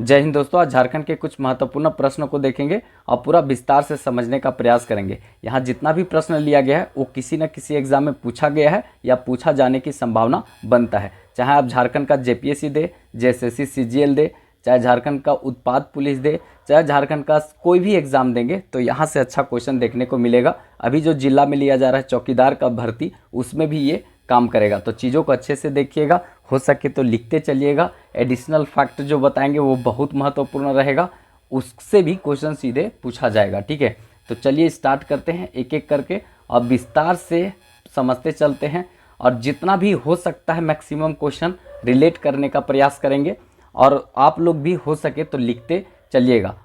जय हिंद दोस्तों। आज झारखंड के कुछ महत्वपूर्ण प्रश्नों को देखेंगे और पूरा विस्तार से समझने का प्रयास करेंगे। यहाँ जितना भी प्रश्न लिया गया है वो किसी न किसी एग्जाम में पूछा गया है या पूछा जाने की संभावना बनता है। चाहे आप झारखंड का जेपीएससी दे, जेएसएससी सीजीएल दे, चाहे झारखंड का उत्पाद पुलिस दे, चाहे झारखंड का कोई भी एग्जाम देंगे तो यहाँ से अच्छा क्वेश्चन देखने को मिलेगा। अभी जो जिला में लिया जा रहा है चौकीदार का भर्ती, उसमें भी ये काम करेगा। तो चीज़ों को अच्छे से देखिएगा, हो सके तो लिखते चलिएगा। एडिशनल फैक्ट जो बताएंगे वो बहुत महत्वपूर्ण रहेगा, उससे भी क्वेश्चन सीधे पूछा जाएगा। ठीक है, तो चलिए स्टार्ट करते हैं एक एक करके और विस्तार से समझते चलते हैं और जितना भी हो सकता है मैक्सिमम क्वेश्चन रिलेट करने का प्रयास करेंगे और आप लोग भी हो सके तो लिखते चलिएगा।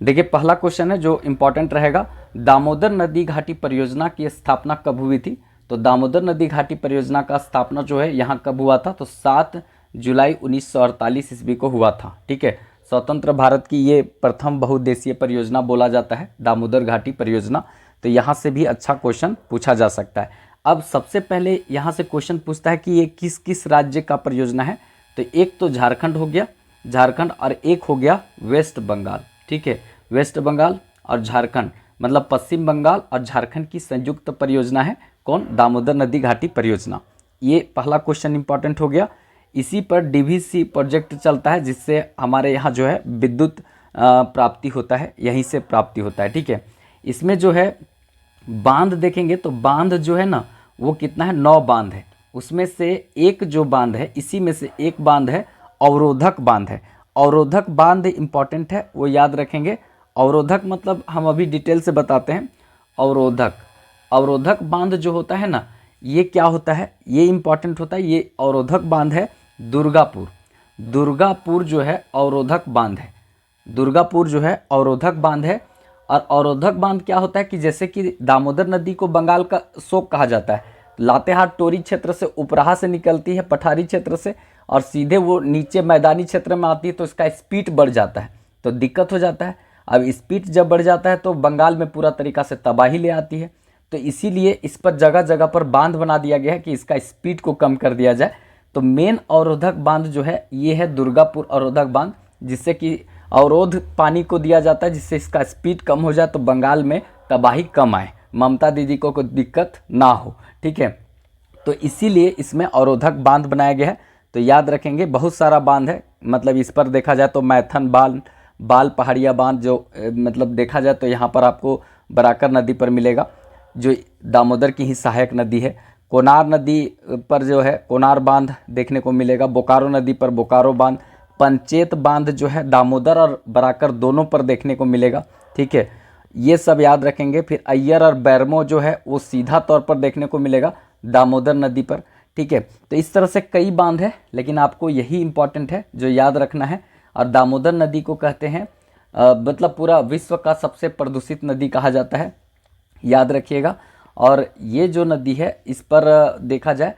देखिए पहला क्वेश्चन है जो इम्पोर्टेंट रहेगा, दामोदर नदी घाटी परियोजना की स्थापना कब हुई थी? तो दामोदर नदी घाटी परियोजना का स्थापना जो है यहाँ कब हुआ था? तो 7 जुलाई 1948 ईस्वी को हुआ था। ठीक है, स्वतंत्र भारत की ये प्रथम बहुउद्देशीय परियोजना बोला जाता है दामोदर घाटी परियोजना। तो यहाँ से भी अच्छा क्वेश्चन पूछा जा सकता है। अब सबसे पहले यहाँ से क्वेश्चन पूछता है कि ये किस किस राज्य का परियोजना है? तो एक तो झारखंड हो गया, झारखंड, और एक हो गया वेस्ट बंगाल। ठीक है, वेस्ट बंगाल और झारखंड मतलब पश्चिम बंगाल और झारखंड की संयुक्त परियोजना है कौन? दामोदर नदी घाटी परियोजना। ये पहला क्वेश्चन इंपॉर्टेंट हो गया। इसी पर डीवीसी प्रोजेक्ट चलता है जिससे हमारे यहाँ जो है विद्युत प्राप्ति होता है, यहीं से प्राप्ति होता है। ठीक है, इसमें जो है बांध देखेंगे तो बांध जो है ना वो कितना है? 9 बांध है। उसमें से एक जो बांध है, इसी में से एक बांध है अवरोधक बांध है। अवरोधक बांध इंपॉर्टेंट है, वो याद रखेंगे। अवरोधक मतलब हम अभी डिटेल से बताते हैं। अवरोधक बांध जो होता है ना, ये क्या होता है? ये इंपॉर्टेंट होता है। ये अवरोधक बांध है दुर्गापुर जो है अवरोधक बांध है। दुर्गापुर जो है अवरोधक बांध है। और अवरोधक बांध क्या होता है कि जैसे कि दामोदर नदी को बंगाल का शोक कहा जाता है, लातेहार टोरी क्षेत्र से उपराहा से निकलती है, पठारी क्षेत्र से, और सीधे वो नीचे मैदानी क्षेत्र में आती है, तो इसका स्पीड बढ़ जाता है, तो दिक्कत हो जाता है। अब स्पीड जब बढ़ जाता है तो बंगाल में पूरा तरीका से तबाही ले आती है। तो इसीलिए इस पर जगह जगह पर बांध बना दिया गया है कि इसका स्पीड को कम कर दिया जाए। तो मेन अवरोधक बांध जो है ये है दुर्गापुर अवरोधक बांध, जिससे कि अवरोध पानी को दिया जाता है जिससे इसका स्पीड कम हो जाए, तो बंगाल में तबाही कम आए, ममता दीदी को कोई दिक्कत ना हो। ठीक है, तो इसीलिए इसमें अवरोधक बांध बनाया गया है। तो याद रखेंगे, बहुत सारा बांध है। मतलब इस पर देखा जाए तो मैथन बाल पहाड़िया बांध जो मतलब देखा जाए तो यहाँ पर आपको बराकर नदी पर मिलेगा जो दामोदर की ही सहायक नदी है। कोनार नदी पर जो है कोनार बांध देखने को मिलेगा। बोकारो नदी पर बोकारो बांध। पंचेत बांध जो है दामोदर और बराकर दोनों पर देखने को मिलेगा। ठीक है, ये सब याद रखेंगे। फिर अय्यर और बैरमो जो है वो सीधा तौर पर देखने को मिलेगा दामोदर नदी पर। ठीक है, तो इस तरह से कई बांध है, लेकिन आपको यही इंपॉर्टेंट है जो याद रखना है। और दामोदर नदी को कहते हैं मतलब पूरा विश्व का सबसे प्रदूषित नदी कहा जाता है, याद रखिएगा। और ये जो नदी है इस पर देखा जाए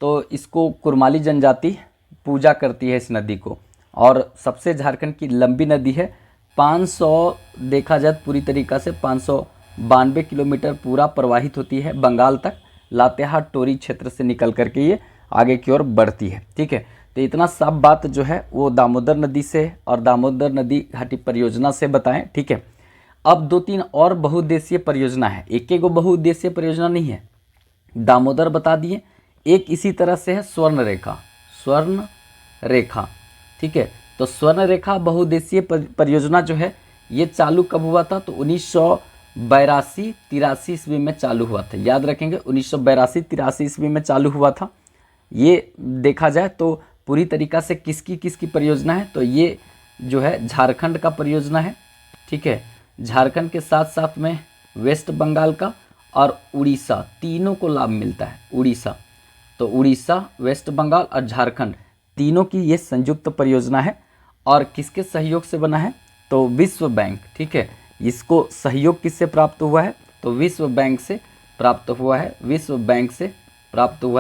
तो इसको कुरमाली जनजाति पूजा करती है इस नदी को। और सबसे झारखंड की लंबी नदी है, 500 देखा जाए पूरी तरीक़ा से 592 किलोमीटर पूरा प्रवाहित होती है बंगाल तक, लातेहार टोरी क्षेत्र से निकल करके ये आगे की ओर बढ़ती है। ठीक है, तो इतना सब बात जो है वो दामोदर नदी से और दामोदर नदी घाटी परियोजना से बताएं। ठीक है, अब 2-3 और बहुउद्देशीय परियोजना है, एक एक बहुउद्देशीय परियोजना नहीं है। दामोदर बता दिए, एक इसी तरह से है स्वर्ण रेखा। ठीक है, तो स्वर्ण रेखा बहुउद्देशीय परियोजना जो है ये चालू कब हुआ था? तो 1982-83 ईस्वी में चालू हुआ था। याद रखेंगे, 1982-83 ईस्वी में चालू हुआ था। ये देखा जाए तो पूरी तरीक़ा से किसकी परियोजना है? तो ये जो है झारखंड का परियोजना है। ठीक है, झारखंड के साथ साथ में वेस्ट बंगाल का और उड़ीसा, तीनों को लाभ मिलता है। तो उड़ीसा, वेस्ट बंगाल और झारखंड तीनों की ये संयुक्त परियोजना है। और किसके सहयोग से बना है? तो विश्व बैंक। ठीक है, इसको सहयोग किससे प्राप्त हुआ है? तो विश्व बैंक से प्राप्त हुआ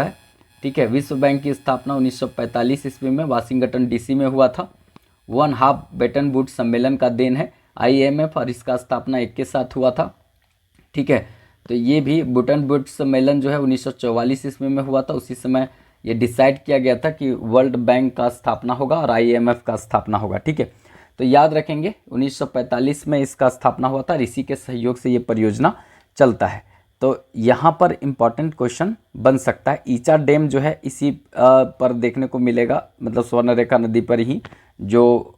है। ठीक है, विश्व बैंक की स्थापना 1945 ईस्वी में वाशिंगटन डीसी में हुआ था। 1/2 बेटन वुड्स सम्मेलन का देन है IMF, और इसका स्थापना एक के साथ हुआ था। ठीक है, तो ये भी बटन वुड्स सम्मेलन जो है 1944 ईस्वी में हुआ था। उसी समय ये डिसाइड किया गया था कि वर्ल्ड बैंक का स्थापना होगा और IMF का स्थापना होगा। ठीक है, तो याद रखेंगे 1945 में इसका स्थापना हुआ था और इसी के सहयोग से ये परियोजना चलता है। तो यहाँ पर इम्पॉर्टेंट क्वेश्चन बन सकता है। ईचा डैम जो है इसी पर देखने को मिलेगा, मतलब स्वर्णरेखा नदी पर ही, जो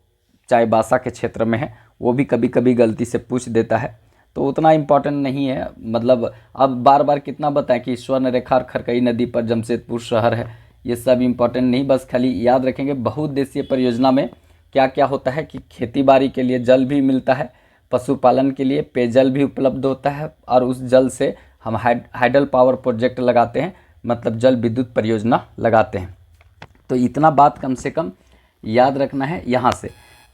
चाईबासा के क्षेत्र में है। वो भी कभी कभी गलती से पूछ देता है, तो उतना इम्पोर्टेंट नहीं है। मतलब अब बार बार कितना बताएं कि स्वर्णरेखा और खरकई नदी पर जमशेदपुर शहर है, ये सब इम्पोर्टेंट नहीं, बस खाली याद रखेंगे बहुउद्देशीय परियोजना में क्या क्या होता है कि खेती बाड़ी के लिए जल भी मिलता है, पशुपालन के लिए पेयजल भी उपलब्ध होता है, और उस जल से हम हाइडल पावर प्रोजेक्ट लगाते हैं, मतलब जल विद्युत परियोजना लगाते हैं। तो इतना बात कम से कम याद रखना है यहाँ से।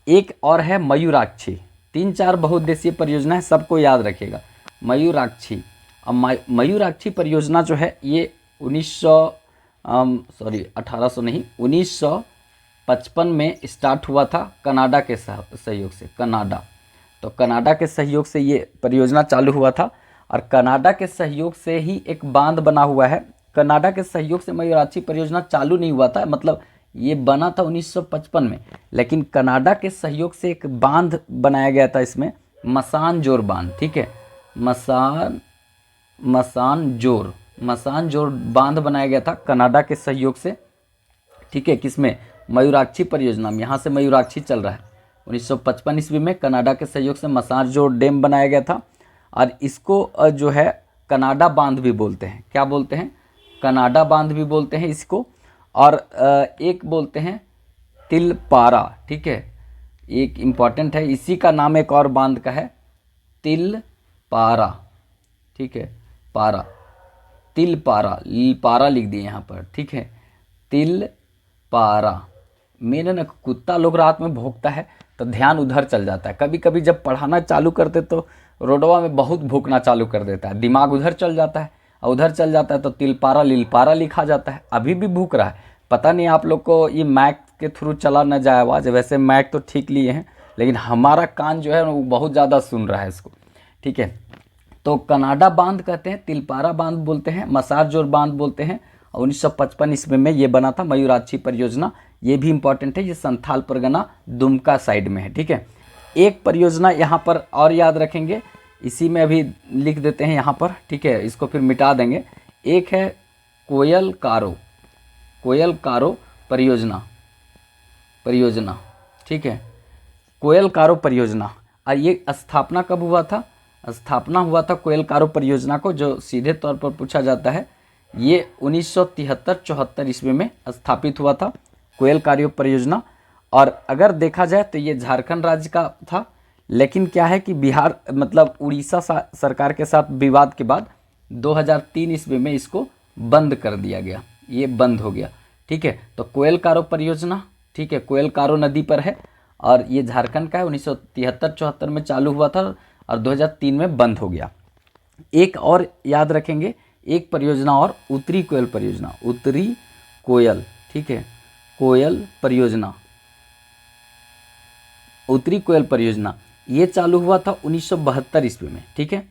एक और है मयूराक्षी, 3-4 बहुउद्देशीय परियोजना है, सबको याद रखिएगा। मयूराक्षी, अब मयूराक्षी परियोजना जो है ये 1800 नहीं 1955 में स्टार्ट हुआ था कनाडा के सहयोग से। तो कनाडा के सहयोग से ये परियोजना चालू हुआ था, और कनाडा के सहयोग से ही एक बांध बना हुआ है। कनाडा के सहयोग से मयूराक्षी परियोजना चालू नहीं हुआ था, मतलब ये बना था 1955 में, लेकिन कनाडा के सहयोग से एक बांध बनाया गया था इसमें, मसानजोर बांध, ठीक है, मसानजोर बांध बनाया गया था कनाडा के सहयोग से, ठीक है, किसमें, मयूराक्षी परियोजना में। यहाँ से मयूराक्षी चल रहा है। 1955 ईस्वी में कनाडा के सहयोग से मसानजोर डैम बनाया गया था, और इसको जो है कनाडा बांध भी बोलते हैं। क्या बोलते हैं? कनाडा बांध भी बोलते हैं इसको, और एक बोलते हैं तिलपारा, ठीक है, एक इम्पॉर्टेंट है, इसी का नाम एक और बांध का है, तिलपारा, ठीक है, पारा, तिलपारा, पारा लिख दिए यहाँ पर, ठीक है, तिलपारा। मेरे ना कुत्ता लोग रात में भौंकता है तो ध्यान उधर चल जाता है। कभी कभी जब पढ़ाना चालू करते तो रोडवा में बहुत भौंकना चालू कर देता है, दिमाग उधर चल जाता है, और उधर चल जाता है तो तिलपारा लीलपारा लिखा जाता है। अभी भी भूख रहा है, पता नहीं आप लोग को ये मैक के थ्रू चला न जाए आवाज़। वैसे मैक तो ठीक लिए हैं, लेकिन हमारा कान जो है वो बहुत ज़्यादा सुन रहा है इसको, ठीक है। तो कनाडा बांध कहते हैं, तिलपारा बांध बोलते हैं, मसानजोर बांध बोलते हैं। 1955 ईस्वी में ये बना था मयूराक्षी परियोजना। ये भी इम्पॉर्टेंट है, ये संथाल परगना दुमका साइड में है, ठीक है। एक परियोजना यहाँ पर और याद रखेंगे, इसी में अभी लिख देते हैं यहाँ पर, ठीक है, इसको फिर मिटा देंगे। एक है कोयल कारो परियोजना, ठीक है, कोयल कारो परियोजना। और ये स्थापना कब हुआ था? स्थापना हुआ था कोयल कारो परियोजना को, जो सीधे तौर पर पूछा जाता है, ये 1973-74 ईस्वी में स्थापित हुआ था कोयल कारो परियोजना। और अगर देखा जाए तो ये झारखंड राज्य का था, लेकिन क्या है कि बिहार मतलब उड़ीसा सरकार के साथ विवाद के बाद 2003 ईस्वी में इसको बंद कर दिया गया, ये बंद हो गया, ठीक है। तो कोयल कारो परियोजना, ठीक है, कोयल कारो नदी पर है, और ये झारखंड का है। 1973-74 में चालू हुआ था और 2003 में बंद हो गया। एक और याद रखेंगे, एक परियोजना और, उत्तरी कोयल परियोजना, उत्तरी कोयल, ठीक है, कोयल परियोजना, उत्तरी कोयल परियोजना, ये चालू हुआ था 1972 ईस्वी में, ठीक है।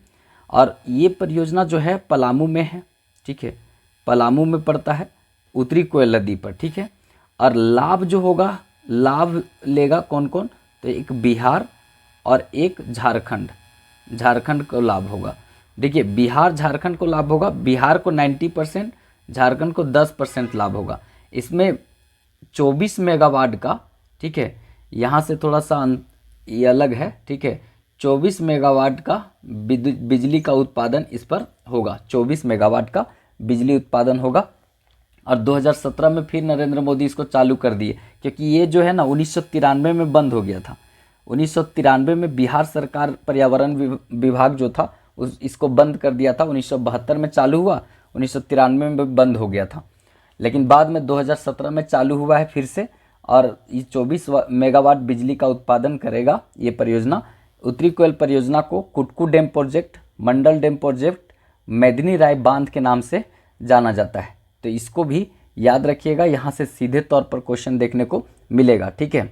और ये परियोजना जो है पलामू में है, ठीक है, पलामू में पड़ता है, उत्तरी कोयल नदी पर, ठीक है। और लाभ जो होगा, लाभ लेगा कौन कौन? तो एक बिहार और एक झारखंड को लाभ होगा। देखिए, बिहार झारखंड को लाभ होगा, बिहार को 90%, झारखंड को 10% लाभ होगा। इसमें 24 मेगावाट का, ठीक है, यहाँ से थोड़ा सा ये अलग है, ठीक है, 24 मेगावाट का बिजली का उत्पादन इस पर होगा, 24 मेगावाट का बिजली उत्पादन होगा। और 2017 में फिर नरेंद्र मोदी इसको चालू कर दिए, क्योंकि ये जो है ना 1993 में बंद हो गया था। 1993 में बिहार सरकार पर्यावरण विभाग जो था इसको बंद कर दिया था। 1972 में चालू हुआ, 1993 में बंद हो गया था, लेकिन बाद में 2017 में चालू हुआ है फिर से, और ये 24 मेगावाट बिजली का उत्पादन करेगा ये परियोजना। उत्तरी कोयल परियोजना को कुटकू डैम प्रोजेक्ट, मंडल डैम प्रोजेक्ट, मेदिनी राय बांध के नाम से जाना जाता है। तो इसको भी याद रखिएगा, यहाँ से सीधे तौर पर क्वेश्चन देखने को मिलेगा, ठीक है।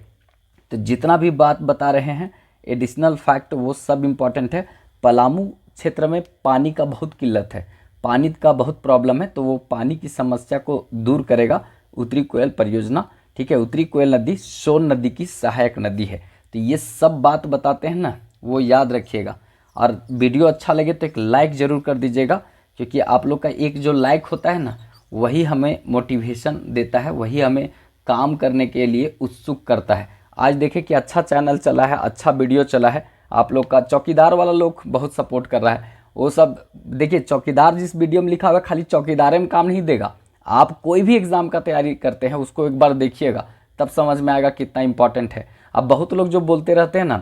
तो जितना भी बात बता रहे हैं एडिशनल फैक्ट, वो सब इम्पॉर्टेंट है। पलामू क्षेत्र में पानी का बहुत किल्लत है, पानी का बहुत प्रॉब्लम है, तो वो पानी की समस्या को दूर करेगा उत्तरी कोयल परियोजना, ठीक है। उत्तरी कोयल नदी सोन नदी की सहायक नदी है, तो ये सब बात बताते हैं ना, वो याद रखिएगा। और वीडियो अच्छा लगे तो एक लाइक ज़रूर कर दीजिएगा, क्योंकि आप लोग का एक जो लाइक होता है ना, वही हमें मोटिवेशन देता है, वही हमें काम करने के लिए उत्सुक करता है। आज देखें कि अच्छा चैनल चला है, अच्छा वीडियो चला है, आप लोग का चौकीदार वाला लोग बहुत सपोर्ट कर रहा है। वो सब देखिए, चौकीदार जिस वीडियो में लिखा हुआ है, खाली चौकीदारे में काम नहीं देगा। आप कोई भी एग्ज़ाम का तैयारी करते हैं उसको एक बार देखिएगा, तब समझ में आएगा कितना इंपॉर्टेंट है। अब बहुत लोग जो बोलते रहते हैं ना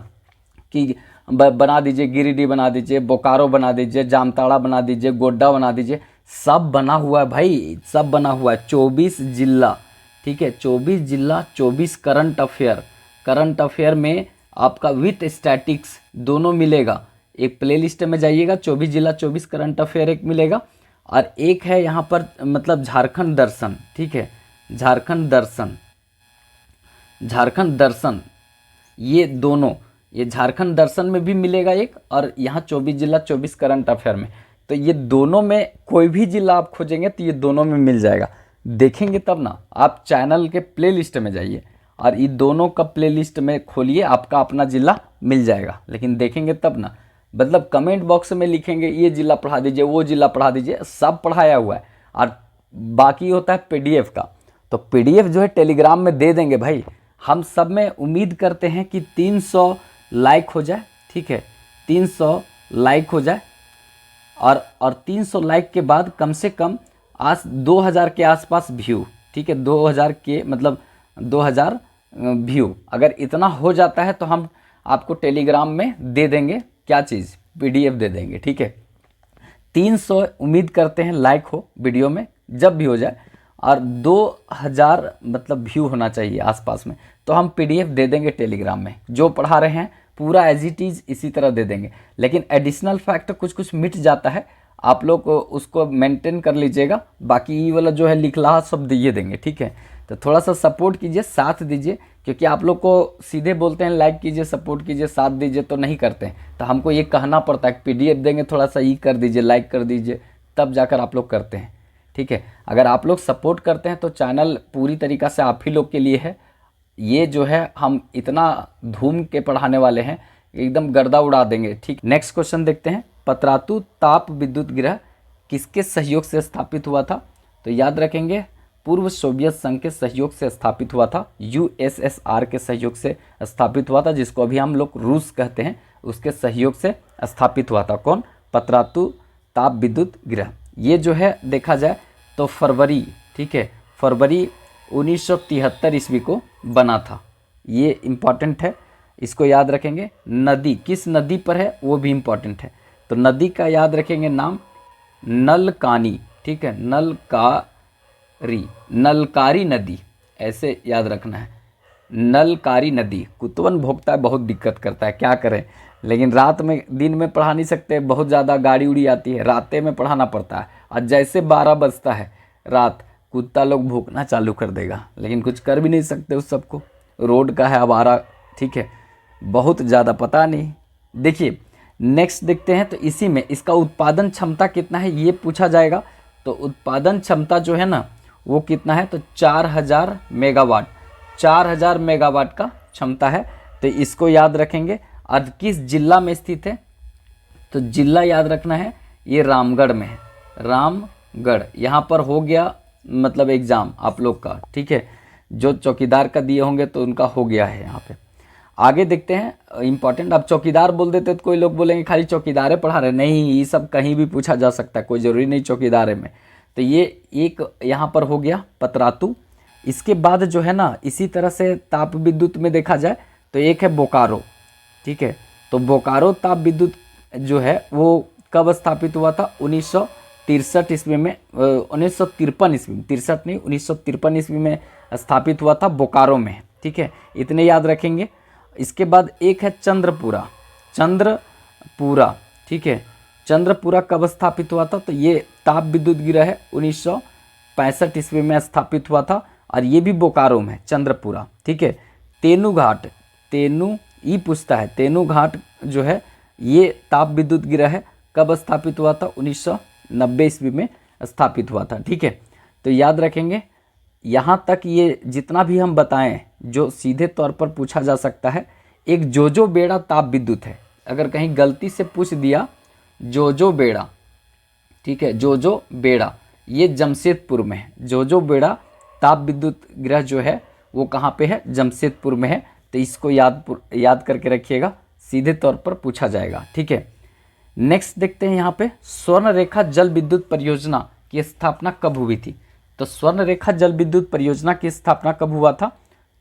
कि बना दीजिए, गिरिडीह बना दीजिए, बोकारो बना दीजिए, जामताड़ा बना दीजिए, गोड्डा बना दीजिए, सब बना हुआ है भाई, सब बना हुआ है। 24 जिला, ठीक है, 24 जिला, 24 करंट अफेयर में आपका विथ स्टैटिक्स दोनों मिलेगा। एक प्लेलिस्ट में जाइएगा, 24 जिला 24 करंट अफेयर एक मिलेगा, और एक है यहाँ पर मतलब झारखंड दर्शन, ठीक है, झारखंड दर्शन, ये दोनों, ये झारखंड दर्शन में भी मिलेगा एक, और यहाँ 24 जिला 24 करंट अफेयर में। तो ये दोनों में कोई भी जिला आप खोजेंगे तो ये दोनों में मिल जाएगा। देखेंगे तब ना, आप चैनल के प्लेलिस्ट में जाइए और ये दोनों का प्लेलिस्ट में खोलिए, आपका अपना जिला मिल जाएगा। लेकिन देखेंगे तब ना, मतलब कमेंट बॉक्स में लिखेंगे ये जिला पढ़ा दीजिए, वो जिला पढ़ा दीजिए, सब पढ़ाया हुआ है। और बाकी होता है पीडीएफ का, तो पीडीएफ जो है टेलीग्राम में दे देंगे भाई। हम सब में उम्मीद करते हैं कि 300 लाइक हो जाए, ठीक है, 300 लाइक हो जाए, और 300 लाइक के बाद कम से कम आज 2000 के आसपास व्यू, ठीक है, 2000 के मतलब 2000 व्यू अगर इतना हो जाता है तो हम आपको टेलीग्राम में दे देंगे, क्या चीज़, पीडीएफ दे देंगे, ठीक है। 300 उम्मीद करते हैं लाइक हो वीडियो में, जब भी हो जाए, और 2000 मतलब व्यू होना चाहिए आसपास में, तो हम पीडीएफ दे देंगे टेलीग्राम में। जो पढ़ा रहे हैं पूरा एज इट इज़ इसी तरह दे देंगे, लेकिन एडिशनल फैक्ट कुछ कुछ मिट जाता है, आप लोग उसको मेंटेन कर लीजिएगा। बाकी ये वाला जो है लिखला सब दिए देंगे, ठीक है। तो थोड़ा सा सपोर्ट कीजिए, साथ दीजिए, क्योंकि आप लोग को सीधे बोलते हैं लाइक कीजिए, सपोर्ट कीजिए, साथ दीजिए, तो नहीं करते हैं। तो हमको ये कहना पड़ता है, पीडीएफ देंगे, थोड़ा सा ये कर दीजिए, लाइक कर दीजिए, तब जाकर आप लोग करते हैं, ठीक है। अगर आप लोग सपोर्ट करते हैं तो चैनल पूरी तरीक़ा से आप ही लोग के लिए है। ये जो है हम इतना धूम के पढ़ाने वाले हैं, एकदम गर्दा उड़ा देंगे, ठीक। नेक्स्ट क्वेश्चन देखते हैं, पतरातू ताप विद्युत गृह किसके सहयोग से स्थापित हुआ था? तो याद रखेंगे, पूर्व सोवियत संघ के सहयोग से स्थापित हुआ था, यूएसएसआर के सहयोग से स्थापित हुआ था, जिसको अभी हम लोग रूस कहते हैं, उसके सहयोग से स्थापित हुआ था। कौन? पतरातू ताप विद्युत गृह। ये जो है देखा जाए तो फरवरी, ठीक है, फरवरी 1973 ईस्वी को बना था। ये इम्पॉर्टेंट है, इसको याद रखेंगे। नदी किस नदी पर है वो भी इम्पॉर्टेंट है, तो नदी का याद रखेंगे नाम नलकानी, ठीक है, नलकारी नदी, ऐसे याद रखना है, नलकारी नदी। कुतवन भोगता है, बहुत दिक्कत करता है, क्या करें, लेकिन रात में, दिन में पढ़ा नहीं सकते, बहुत ज़्यादा गाड़ी उड़ी आती है, रातें में पढ़ाना पड़ता है। और जैसे 12 बजता है रात, कुत्ता लोग भौंकना चालू कर देगा, लेकिन कुछ कर भी नहीं सकते उस सबको, रोड का है आवारा, ठीक है, बहुत ज़्यादा पता नहीं। देखिए नेक्स्ट देखते हैं, तो इसी में इसका उत्पादन क्षमता कितना है ये पूछा जाएगा। तो उत्पादन क्षमता जो है ना वो कितना है, तो 4000 मेगावाट, 4000 मेगावाट का क्षमता है। तो इसको याद रखेंगे। और किस जिला में स्थित है, तो जिला याद रखना है, ये रामगढ़ में है, रामगढ़। यहाँ पर हो गया मतलब एग्ज़ाम आप लोग का, ठीक है, जो चौकीदार का दिए होंगे तो उनका हो गया है यहाँ पे। आगे देखते हैं इंपॉर्टेंट। अब चौकीदार बोल देते तो कोई लोग बोलेंगे खाली चौकीदारे पढ़ा रहे, नहीं, ये सब कहीं भी पूछा जा सकता है, कोई ज़रूरी नहीं चौकीदारे में। तो ये एक यहाँ पर हो गया पतरातू। इसके बाद जो है ना, इसी तरह से ताप विद्युत में देखा जाए तो एक है बोकारो, ठीक है। तो बोकारो ताप विद्युत जो है वो कब स्थापित हुआ था? 1963 ईस्वी में, 1953 ईस्वी में, 63 नहीं 1953 ईस्वी में स्थापित हुआ था बोकारो में, ठीक है, इतने याद रखेंगे। इसके बाद एक है चंद्रपुरा, ठीक है, चंद्रपुरा कब स्थापित हुआ था? तो ये ताप विद्युत गृह है, 1965 ईस्वी में स्थापित हुआ था, और ये भी बोकारो में चंद्रपुरा, ठीक है। तेनूघाट, ये पूछता है, तेनूघाट जो है ये ताप विद्युत गृह है, कब स्थापित हुआ था? 1990 ईस्वी में स्थापित हुआ था, ठीक है। तो याद रखेंगे। यहाँ तक ये जितना भी हम बताएं जो सीधे तौर पर पूछा जा सकता है, एक जोजो बेड़ा ताप विद्युत है। अगर कहीं गलती से पूछ दिया जोजो बेड़ा, ठीक है, जोजो बेड़ा ये जमशेदपुर में है। जोजो बेड़ा ताप विद्युत गृह जो है वो कहाँ पे है, जमशेदपुर में है। तो इसको याद करके रखिएगा, सीधे तौर पर पूछा जाएगा, ठीक है। नेक्स्ट देखते हैं यहाँ पे, स्वर्ण रेखा जल विद्युत परियोजना की स्थापना कब हुई थी। तो स्वर्ण रेखा जल विद्युत परियोजना की स्थापना कब हुआ था,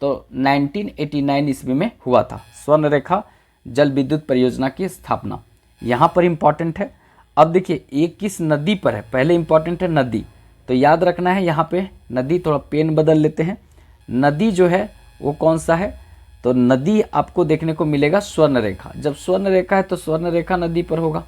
तो 1989 ईस्वी में हुआ था स्वर्ण रेखा जल विद्युत परियोजना की स्थापना। यहाँ पर इम्पॉर्टेंट है, अब देखिए ये किस नदी पर है, पहले इम्पॉर्टेंट है नदी, तो याद रखना है यहाँ पे नदी, थोड़ा पेन बदल लेते हैं। नदी जो है वो कौन सा है, तो नदी आपको देखने को मिलेगा स्वर्ण रेखा। जब स्वर्ण रेखा है तो स्वर्ण रेखा नदी पर होगा,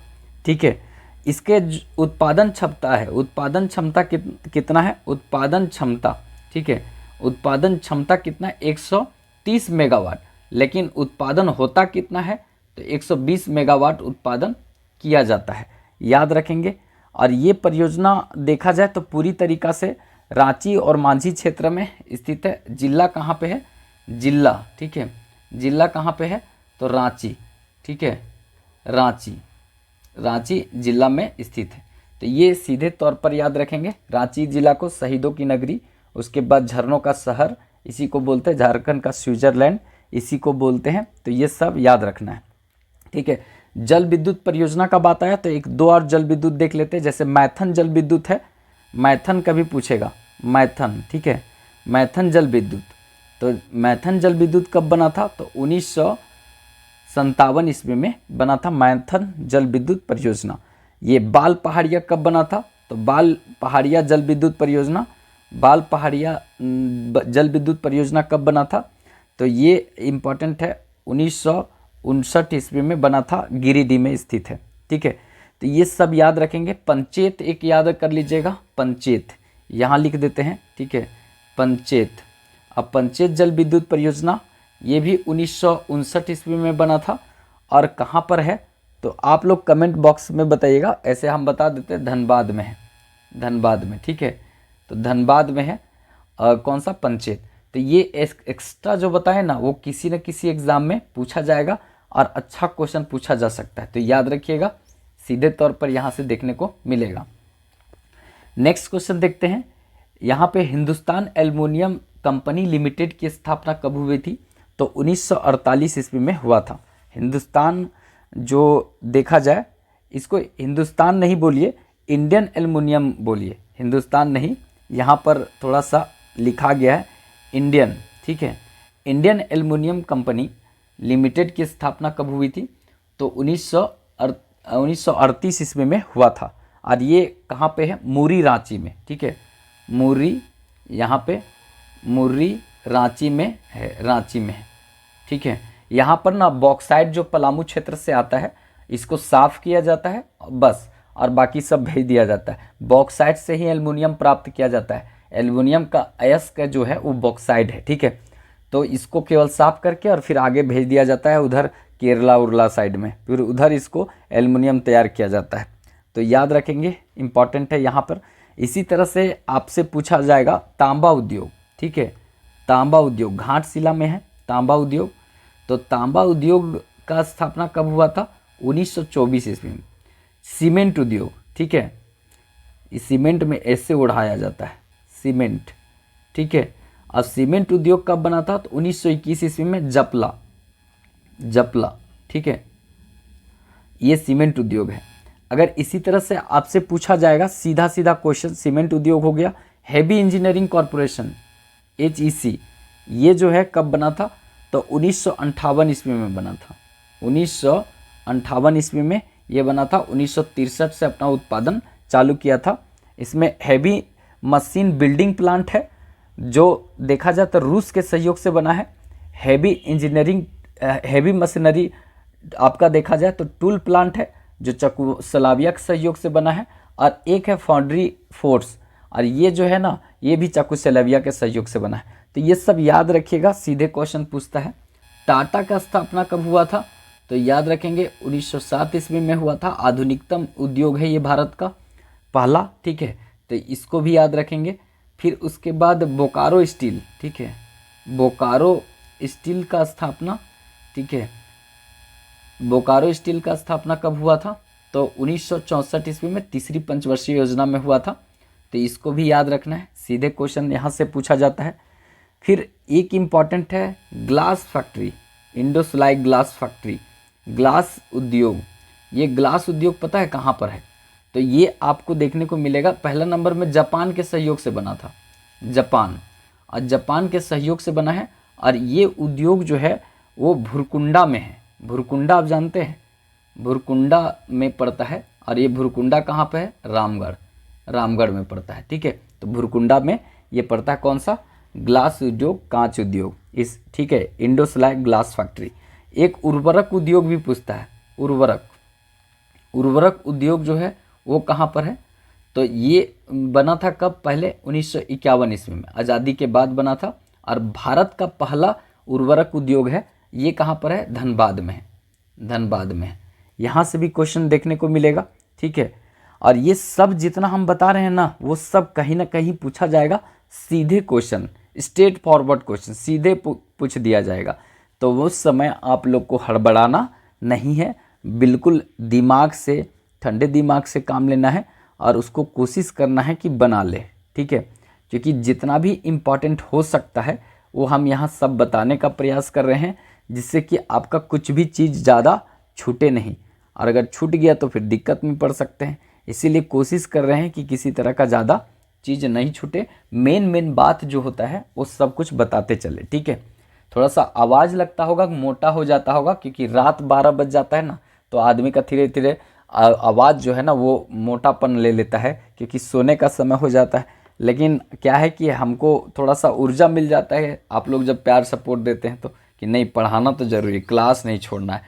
ठीक है। इसके उत्पादन क्षमता है, उत्पादन क्षमता कितना है, उत्पादन क्षमता, ठीक है, उत्पादन क्षमता कितना है 130 मेगावाट, लेकिन उत्पादन होता कितना है, तो 120 मेगावाट उत्पादन किया जाता है, याद रखेंगे। और ये परियोजना देखा जाए तो पूरी तरीक़ा से रांची और मांझी क्षेत्र में स्थित है। जिला कहाँ पे है, जिला, ठीक है, जिला कहाँ पे है, तो रांची, ठीक है, रांची जिला में स्थित है। तो ये सीधे तौर पर याद रखेंगे, रांची जिला को शहीदों की नगरी, उसके बाद झरनों का शहर, इसी को बोलते हैं झारखंड का स्विट्जरलैंड, इसी को बोलते हैं। तो ये सब याद रखना है, ठीक है। जल विद्युत परियोजना का बात आया तो एक दो और जल विद्युत देख लेते हैं, जैसे मैथन जल विद्युत है, मैथन का भी पूछेगा, मैथन, ठीक है, मैथन जल विद्युत। तो मैथन जल विद्युत कब बना था, तो 1957 ईस्वी में बना था मैथन जल विद्युत परियोजना। ये बाल पहाड़िया कब बना था, तो बाल पहाड़िया जल विद्युत परियोजना, बाल पहाड़िया जल विद्युत परियोजना कब बना था, तो ये इम्पॉर्टेंट है 1959 ईस्वी में बना था, गिरिडीह में स्थित है, ठीक है। तो ये सब याद रखेंगे। पंचेत एक याद कर लीजिएगा, पंचेत यहाँ लिख देते हैं, ठीक है, पंचेत। अब पंचेत जल विद्युत परियोजना ये भी 1959 ईस्वी में बना था, और कहाँ पर है, तो आप लोग कमेंट बॉक्स में बताइएगा, ऐसे हम बता देते हैं धनबाद में है, धनबाद में, ठीक है, तो धनबाद में है कौन सा, पंचेत। तो ये एक्स्ट्रा जो बताए ना वो किसी न किसी एग्जाम में पूछा जाएगा और अच्छा क्वेश्चन पूछा जा सकता है, तो याद रखिएगा, सीधे तौर पर यहाँ से देखने को मिलेगा। नेक्स्ट क्वेश्चन देखते हैं, यहाँ पे हिंदुस्तान एल्युमिनियम कंपनी लिमिटेड की स्थापना कब हुई थी, तो 1948 ईस्वी में हुआ था। हिंदुस्तान जो देखा जाए, इसको हिंदुस्तान नहीं बोलिए, इंडियन एल्युमिनियम बोलिए, हिंदुस्तान नहीं, यहाँ पर थोड़ा सा लिखा गया है इंडियन, ठीक है। इंडियन एल्युमिनियम कंपनी लिमिटेड की स्थापना कब हुई थी, तो 1938 ईस्वी में हुआ था, और ये कहाँ पे है, मुर्री रांची में, ठीक है, मुर्री, यहाँ पे मुर्री रांची में है, रांची में है, ठीक है। यहाँ पर ना बॉक्साइट जो पलामू क्षेत्र से आता है इसको साफ़ किया जाता है बस, और बाकी सब भेज दिया जाता है। बॉक्साइट से ही एल्युमिनियम प्राप्त किया जाता है, एल्युमिनियम का अयस्क जो है वो बॉक्साइट है, ठीक है। तो इसको केवल साफ़ करके और फिर आगे भेज दिया जाता है उधर केरला उरला साइड में, फिर उधर इसको एल्युमिनियम तैयार किया जाता है। तो याद रखेंगे, इम्पॉर्टेंट है यहाँ पर। इसी तरह से आपसे पूछा जाएगा तांबा उद्योग, ठीक है, तांबा उद्योग घाटशिला में है तांबा उद्योग। तो तांबा उद्योग का स्थापना कब हुआ था, 1924 ईस्वी में। सीमेंट उद्योग, ठीक है, इस सीमेंट में ऐसे उड़ाया जाता है सीमेंट, ठीक है। अब सीमेंट उद्योग कब बना था, तो 1921 ईस्वी में जपला, ठीक है, ये सीमेंट उद्योग है। अगर इसी तरह से आपसे पूछा जाएगा सीधा सीधा क्वेश्चन, सीमेंट उद्योग हो गया। हैवी इंजीनियरिंग कॉरपोरेशन HEC ये जो है कब बना था, तो 1958 ईस्वी में बना था, 1958 ईस्वी में ये बना था। 1963 से अपना उत्पादन चालू किया था। इसमें हैवी मशीन बिल्डिंग प्लांट है, जो देखा जाए तो रूस के सहयोग से बना है। हैवी इंजीनियरिंग हैवी मशीनरी आपका देखा जाए तो टूल प्लांट है, जो चेकोस्लोवाकिया के सहयोग से बना है। और एक है फाउंड्री फोर्स, और ये जो है ना ये भी चेकोस्लोवाकिया के सहयोग से बना है। तो ये सब याद रखिएगा, सीधे क्वेश्चन पूछता है। टाटा का स्थापना कब हुआ था, तो याद रखेंगे 1907 ईस्वी में हुआ था। आधुनिकतम उद्योग है ये भारत का पहला, ठीक है, तो इसको भी याद रखेंगे। फिर उसके बाद बोकारो स्टील, ठीक है, बोकारो स्टील का स्थापना ठीक है। बोकारो स्टील का स्थापना कब हुआ था? तो 1964 ईस्वी में तीसरी पंचवर्षीय योजना में हुआ था। तो इसको भी याद रखना है, सीधे क्वेश्चन यहाँ से पूछा जाता है। फिर एक इम्पॉर्टेंट है glass factory, Indo Asahi glass factory, glass उद्योग। ये ग्लास उद्योग पता है कहाँ पर है? तो ये आपको देखने को मिलेगा पहला नंबर में जापान के सहयोग से बना था, जापान, और जापान के सहयोग से बना है। और ये उद्योग जो है वो भुरकुंडा में है। भुरकुंडा आप जानते हैं, भुरकुंडा में पड़ता है। और ये भुरकुंडा कहाँ पे है? रामगढ़, रामगढ़ में पड़ता है, ठीक है। तो भुरकुंडा में ये पड़ता है कौन सा? ग्लास उद्योग, कांच उद्योग, इस, ठीक है, इंडोसलाई ग्लास फैक्ट्री। एक उर्वरक उद्योग भी पूछता है, उर्वरक, उर्वरक उद्योग जो है वो कहाँ पर है? तो ये बना था कब? पहले 1951 ईस्वी में, आज़ादी के बाद बना था। और भारत का पहला उर्वरक उद्योग है, ये कहाँ पर है? धनबाद में है, धनबाद में है। यहाँ से भी क्वेश्चन देखने को मिलेगा, ठीक है। और ये सब जितना हम बता रहे हैं ना, वो सब कहीं ना कहीं पूछा जाएगा, सीधे क्वेश्चन, स्ट्रेट फॉरवर्ड क्वेश्चन सीधे पूछ दिया जाएगा। तो वो समय आप लोग को हड़बड़ाना नहीं है, बिल्कुल दिमाग से, ठंडे दिमाग से काम लेना है और उसको कोशिश करना है कि बना ले, ठीक है। क्योंकि जितना भी इम्पॉर्टेंट हो सकता है वो हम यहाँ सब बताने का प्रयास कर रहे हैं, जिससे कि आपका कुछ भी चीज़ ज़्यादा छूटे नहीं। और अगर छूट गया तो फिर दिक्कत में पड़ सकते हैं। इसीलिए कोशिश कर रहे हैं कि किसी तरह का ज़्यादा चीज़ नहीं छूटे, मेन बात जो होता है वो सब कुछ बताते चले, ठीक है। थोड़ा सा आवाज़ लगता होगा, मोटा हो जाता होगा, क्योंकि रात 12 बज जाता है ना, तो आदमी का धीरे धीरे आवाज़ जो है ना वो मोटापन ले लेता है, क्योंकि सोने का समय हो जाता है। लेकिन क्या है कि हमको थोड़ा सा ऊर्जा मिल जाता है, आप लोग जब प्यार सपोर्ट देते हैं तो, कि नहीं पढ़ाना तो ज़रूरी, क्लास नहीं छोड़ना है,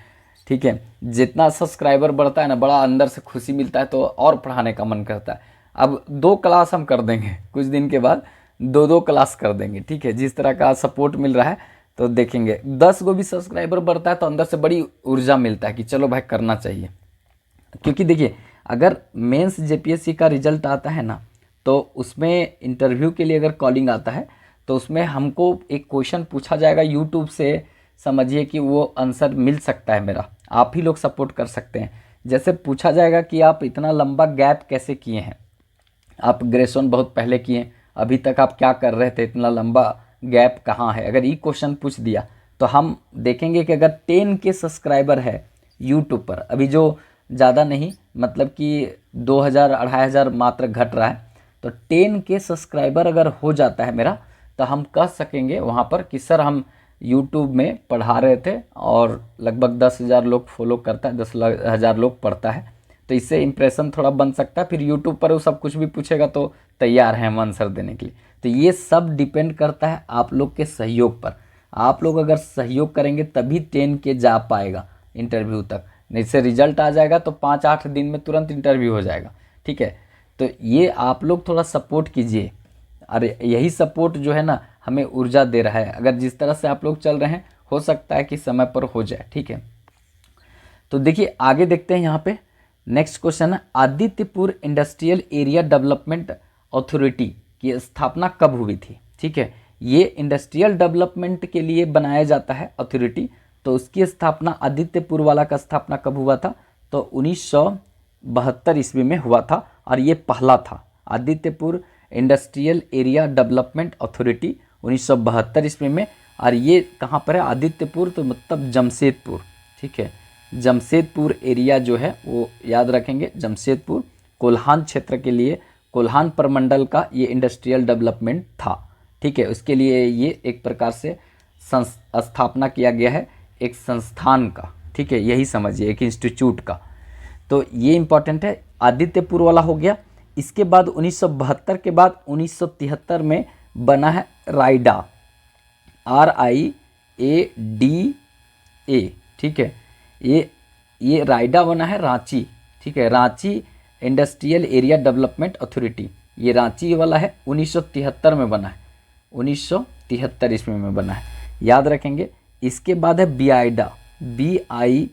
ठीक है। जितना सब्सक्राइबर बढ़ता है ना, बड़ा अंदर से खुशी मिलता है, तो और पढ़ाने का मन करता है। अब 2 क्लास हम कर देंगे, कुछ दिन के बाद 2 क्लास कर देंगे, ठीक है। जिस तरह का सपोर्ट मिल रहा है तो देखेंगे 10 को भी सब्सक्राइबर बढ़ता है तो अंदर से बड़ी ऊर्जा मिलता है कि चलो भाई करना चाहिए। क्योंकि देखिए, अगर मेंस जेपीएससी का रिजल्ट आता है ना, तो उसमें इंटरव्यू के लिए अगर कॉलिंग आता है तो उसमें हमको एक क्वेश्चन पूछा जाएगा यूट्यूब से, समझिए कि वो आंसर मिल सकता है मेरा, आप ही लोग सपोर्ट कर सकते हैं। जैसे पूछा जाएगा कि आप इतना लंबा गैप कैसे किए हैं, आप ग्रेजुएशन बहुत पहले किए, अभी तक आप क्या कर रहे थे, इतना लंबा गैप कहाँ है। अगर ये क्वेश्चन पूछ दिया तो हम देखेंगे कि अगर 10 के सब्सक्राइबर है यूट्यूब पर, अभी जो ज़्यादा नहीं, मतलब कि 2000-2500 मात्र घट रहा है, तो 10 के सब्सक्राइबर अगर हो जाता है मेरा, तो हम कह सकेंगे वहाँ पर कि सर हम यूट्यूब में पढ़ा रहे थे और लगभग 10,000 लोग फॉलो करता है, 10,000 लोग पढ़ता है, तो इससे इम्प्रेशन थोड़ा बन सकता है। फिर यूट्यूब पर वो सब कुछ भी पूछेगा तो तैयार हैं हम आंसर देने के लिए। तो ये सब डिपेंड करता है आप लोग के सहयोग पर। आप लोग अगर सहयोग करेंगे तभी 10 के जा पाएगा इंटरव्यू तक, नहीं से रिजल्ट आ जाएगा तो 5-8 दिन में तुरंत इंटरव्यू हो जाएगा, ठीक है। तो ये आप लोग थोड़ा सपोर्ट कीजिए, अरे यही सपोर्ट जो है ना हमें ऊर्जा दे रहा है। अगर जिस तरह से आप लोग चल रहे हैं, हो सकता है कि समय पर हो जाए, ठीक है। तो देखिए आगे देखते हैं, यहाँ पे नेक्स्ट क्वेश्चन है, Adityapur industrial area development authority की स्थापना कब हुई थी, ठीक है। ये इंडस्ट्रियल डेवलपमेंट के लिए बनाया जाता है अथॉरिटी, तो उसकी स्थापना आदित्यपुर वाला का स्थापना कब हुआ था? तो 1972 ईस्वी में हुआ था, और ये पहला था Adityapur industrial area development authority 1972 ईस्वी में। और ये कहाँ पर है? आदित्यपुर तो मतलब जमशेदपुर, ठीक है। जमशेदपुर एरिया जो है वो याद रखेंगे, जमशेदपुर कोल्हान क्षेत्र के लिए, कोल्हान प्रमंडल का ये इंडस्ट्रियल डेवलपमेंट था, ठीक है। उसके लिए ये एक प्रकार से स्थापना किया गया है एक संस्थान का, ठीक है, यही समझिए एक इंस्टीट्यूट का। तो ये इम्पॉर्टेंट है, आदित्यपुर वाला हो गया। इसके बाद 1972 के बाद 1973 में बना है राइडा, RIADA, ठीक है। ये राइडा बना है रांची, ठीक है, Ranchi industrial area development authority, ये रांची वाला है, 1973 में बना है, 1973 ईस्वी में बना है, याद रखेंगे। इसके बाद है बियाडा, BIADA,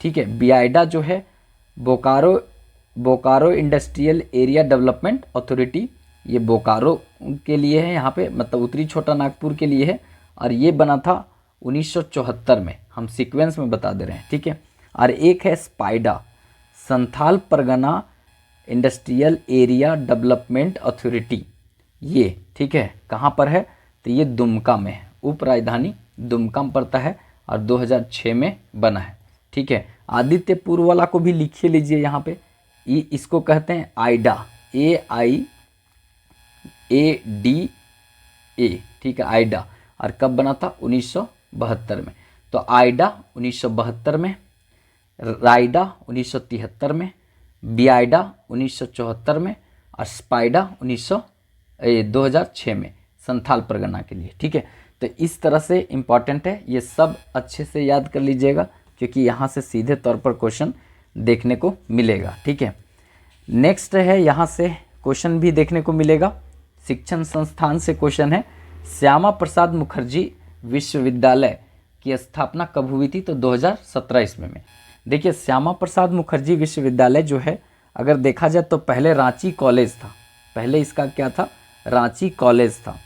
ठीक है। बियाडा जो है Bokaro industrial area development authority, ये बोकारो के लिए है यहाँ पे, मतलब उत्तरी छोटा नागपुर के लिए है। और ये बना था 1974 में, हम सीक्वेंस में बता दे रहे हैं, ठीक है। और एक है SPIADA, Santhal Pargana industrial area development authority, ये ठीक है कहाँ पर है, तो ये दुमका में है, उप राजधानी दुमका में पड़ता है और 2006 में बना है, ठीक है। आदित्य पूर्व वाला को भी लिखिए लीजिए यहाँ पे, इसको कहते हैं आइडा, AIADA, ठीक है, आइडा। और कब बना था, 1972 में। तो आइडा 1972 में, राइडा 1973 में, बियाइडा 1974 में और स्पाइडा 2006 में, संथाल परगना के लिए, ठीक है। तो इस तरह से इम्पॉर्टेंट है, ये सब अच्छे से याद कर लीजिएगा क्योंकि यहाँ से सीधे तौर पर क्वेश्चन देखने को मिलेगा, ठीक है। नेक्स्ट है, यहाँ से क्वेश्चन भी देखने को मिलेगा, शिक्षण संस्थान से क्वेश्चन है, श्यामा प्रसाद मुखर्जी विश्वविद्यालय की स्थापना कब हुई थी, तो 2017 ईस्वी में। देखिए श्यामा प्रसाद मुखर्जी विश्वविद्यालय जो है, अगर देखा जाए तो पहले रांची कॉलेज था, पहले इसका क्या था, रांची कॉलेज था।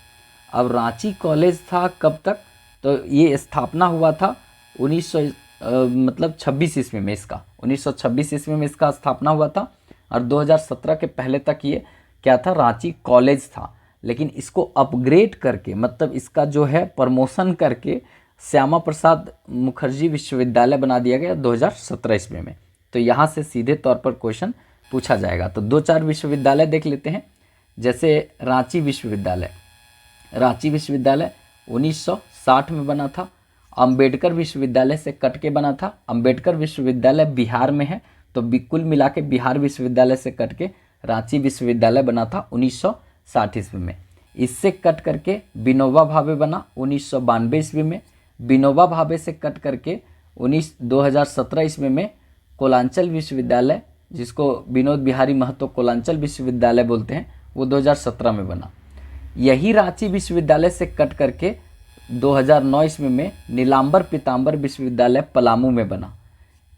अब रांची कॉलेज था कब तक, तो ये स्थापना हुआ था 26 ईस्वी में, इसका 1926 ईस्वी में इसका स्थापना हुआ था। और 2017 के पहले तक ये क्या था, रांची कॉलेज था। लेकिन इसको अपग्रेड करके, मतलब इसका जो है प्रमोशन करके श्यामा प्रसाद मुखर्जी विश्वविद्यालय बना दिया गया 2017 ईस्वी में। तो यहाँ से सीधे तौर पर क्वेश्चन पूछा जाएगा। तो 2-4 विश्वविद्यालय देख लेते हैं, जैसे रांची विश्वविद्यालय, रांची विश्वविद्यालय 1960 में बना था। अंबेडकर विश्वविद्यालय से कट के बना था, अंबेडकर विश्वविद्यालय बिहार में है, तो कुल मिला के बिहार विश्वविद्यालय से कट के रांची विश्वविद्यालय बना था 1960 ईस्वी में। इससे कट करके विनोबा भावे बना 1992 ईस्वी में। विनोबा भावे से कट करके 2017 ईस्वी में कोलांचल विश्वविद्यालय, जिसको विनोद बिहारी महतो कोलांचल विश्वविद्यालय बोलते हैं, वो 2017 में बना। यही रांची विश्वविद्यालय से कट करके 2009 ईस्वी में नीलांबर पीताम्बर विश्वविद्यालय पलामू में बना।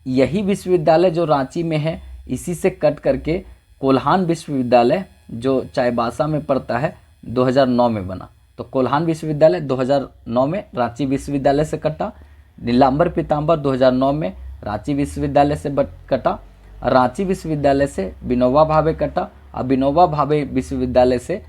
यही विश्वविद्यालय जो रांची में है, इसी से कट करके कोल्हान विश्वविद्यालय जो चाईबासा में पड़ता है 2009 में बना। तो कोल्हान विश्वविद्यालय 2009 में रांची विश्वविद्यालय से कटा, नीलांबर पीताम्बर 2009 में रांची विश्वविद्यालय से कटा, रांची विश्वविद्यालय से विनोबा भावे कटा और विनोबा भावे विश्वविद्यालय से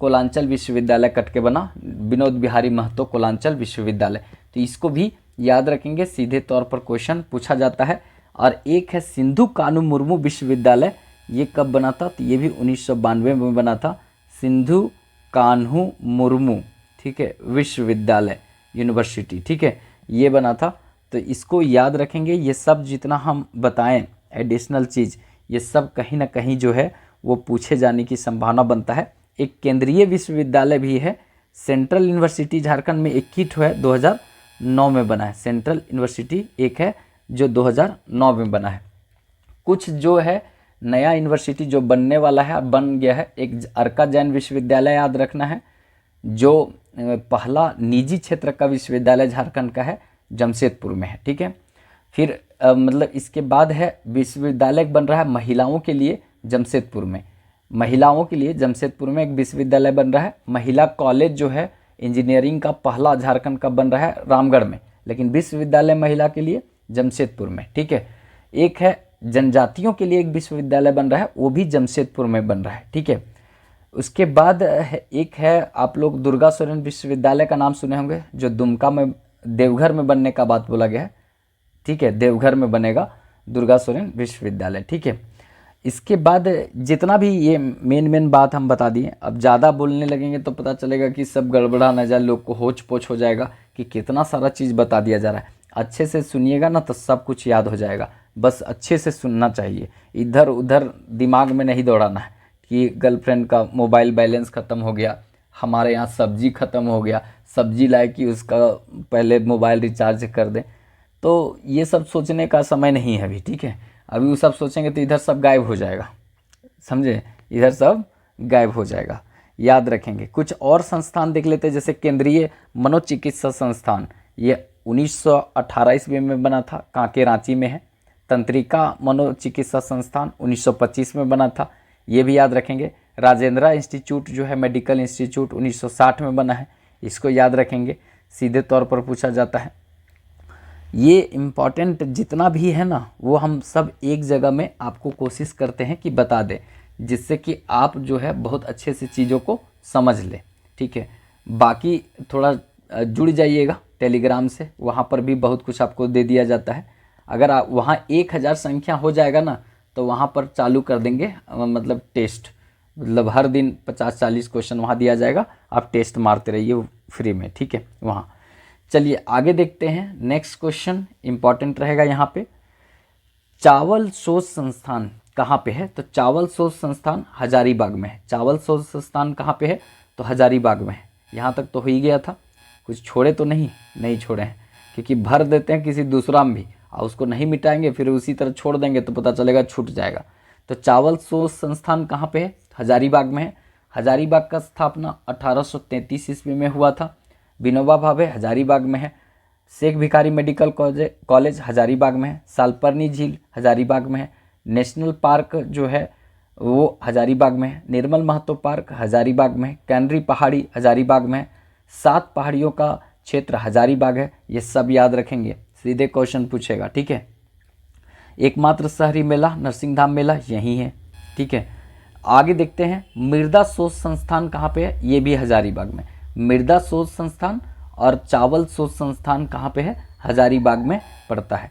कोलांचल विश्वविद्यालय कट के बना विनोद बिहारी महतो कोलांचल विश्वविद्यालय। तो इसको भी याद रखेंगे, सीधे तौर पर क्वेश्चन पूछा जाता है। और एक है सिंधु कानू मुर्मू विश्वविद्यालय, ये कब बना था, तो ये भी 1992 में बना था, सिंधु कान्हू मुर्मू, ठीक है, विश्वविद्यालय यूनिवर्सिटी, ठीक है, ये बना था। तो इसको याद रखेंगे, ये सब जितना हम बताएं एडिशनल चीज़, ये सब कहीं ना कहीं जो है वो पूछे जाने की संभावना बनता है। एक केंद्रीय विश्वविद्यालय भी है, सेंट्रल यूनिवर्सिटी झारखंड में 21 है, 2009 में बना है। सेंट्रल यूनिवर्सिटी एक है जो 2009 में बना है। कुछ जो है नया यूनिवर्सिटी जो बनने वाला है, बन गया है। एक अर्का जैन विश्वविद्यालय याद रखना है, जो पहला निजी क्षेत्र का विश्वविद्यालय झारखंड का है, जमशेदपुर में है, ठीक है। फिर मतलब इसके बाद है विश्वविद्यालय बन रहा है महिलाओं के लिए जमशेदपुर में, महिलाओं के लिए जमशेदपुर में एक विश्वविद्यालय बन रहा है। महिला कॉलेज जो है इंजीनियरिंग का पहला झारखंड का बन रहा है रामगढ़ में, लेकिन विश्वविद्यालय महिला के लिए जमशेदपुर में, ठीक है। एक है जनजातियों के लिए एक विश्वविद्यालय बन रहा है, वो भी जमशेदपुर में बन रहा है, ठीक है। उसके बाद एक है, आप लोग दुर्गा सोरेन विश्वविद्यालय का नाम सुने होंगे, जो दुमका में देवघर में बनने का बात बोला गया है, ठीक है, देवघर में बनेगा दुर्गा सोरेन विश्वविद्यालय, ठीक है। इसके बाद जितना भी ये मेन बात हम बता दिए, अब ज़्यादा बोलने लगेंगे तो पता चलेगा कि सब गड़बड़ा न जाए, लोग को होच पोच हो जाएगा कि कितना सारा चीज़ बता दिया जा रहा है। अच्छे से सुनिएगा ना तो सब कुछ याद हो जाएगा, बस अच्छे से सुनना चाहिए, इधर उधर दिमाग में नहीं दौड़ाना है कि गर्लफ्रेंड का मोबाइल बैलेंस ख़त्म हो गया, हमारे यहाँ सब्जी ख़त्म हो गया, सब्जी लाए कि उसका पहले मोबाइल रिचार्ज कर दें। तो ये सब सोचने का समय नहीं है अभी, ठीक है। अभी वो सब सोचेंगे तो इधर सब गायब हो जाएगा, समझे, इधर सब गायब हो जाएगा, याद रखेंगे। कुछ और संस्थान देख लेते हैं, जैसे केंद्रीय मनोचिकित्सा संस्थान, ये 1918 ईस्वी में बना था, कांके रांची में है। तंत्रिका मनोचिकित्सा संस्थान 1925 में बना था, ये भी याद रखेंगे। राजेंद्रा इंस्टीट्यूट जो है मेडिकल इंस्टीट्यूट 1960 में बना है, इसको याद रखेंगे। सीधे तौर पर पूछा जाता है। ये इम्पॉर्टेंट जितना भी है ना, वो हम सब एक जगह में आपको कोशिश करते हैं कि बता दें, जिससे कि आप जो है बहुत अच्छे से चीज़ों को समझ लें। ठीक है, बाकी थोड़ा जुड़ जाइएगा टेलीग्राम से, वहाँ पर भी बहुत कुछ आपको दे दिया जाता है। अगर आप वहाँ 1000 संख्या हो जाएगा ना, तो वहाँ पर चालू कर देंगे मतलब टेस्ट, मतलब हर दिन 50-40 क्वेश्चन वहाँ दिया जाएगा, आप टेस्ट मारते रहिए फ्री में। ठीक है, वहाँ चलिए आगे देखते हैं। नेक्स्ट क्वेश्चन इंपॉर्टेंट रहेगा यहाँ पे, चावल शोध संस्थान कहाँ पे है? तो चावल शोध संस्थान हजारीबाग में है। चावल शोध संस्थान कहाँ पे है? तो हजारीबाग में है। यहाँ तक तो हो ही गया था, कुछ छोड़े तो नहीं छोड़े हैं, क्योंकि भर देते हैं किसी दूसरा में भी और उसको नहीं मिटाएंगे, फिर उसी तरह छोड़ देंगे तो पता चलेगा छूट जाएगा। तो चावल शोध संस्थान कहाँ पे है? हजारीबाग में है। हजारीबाग का स्थापना 1833 ईस्वी में हुआ था। विनोबा भावे हजारीबाग में है। शेख भिखारी मेडिकल कॉलेज हजारीबाग में है। सालपर्नी झील हजारीबाग में है। नेशनल पार्क जो है वो हजारीबाग में है। निर्मल महतो पार्क हजारीबाग में है। कैनरी पहाड़ी हजारीबाग में है। 7 पहाड़ियों का क्षेत्र हजारीबाग है। ये सब याद रखेंगे, सीधे क्वेश्चन पूछेगा। ठीक है, एकमात्र शहरी मेला नरसिंहधाम मेला यही है। ठीक है, आगे देखते हैं, मृदा शोध संस्थान कहाँ पे है? ये भी हजारीबाग में। मृदा शोध संस्थान और चावल शोध संस्थान कहाँ पे है? हजारीबाग में पड़ता है।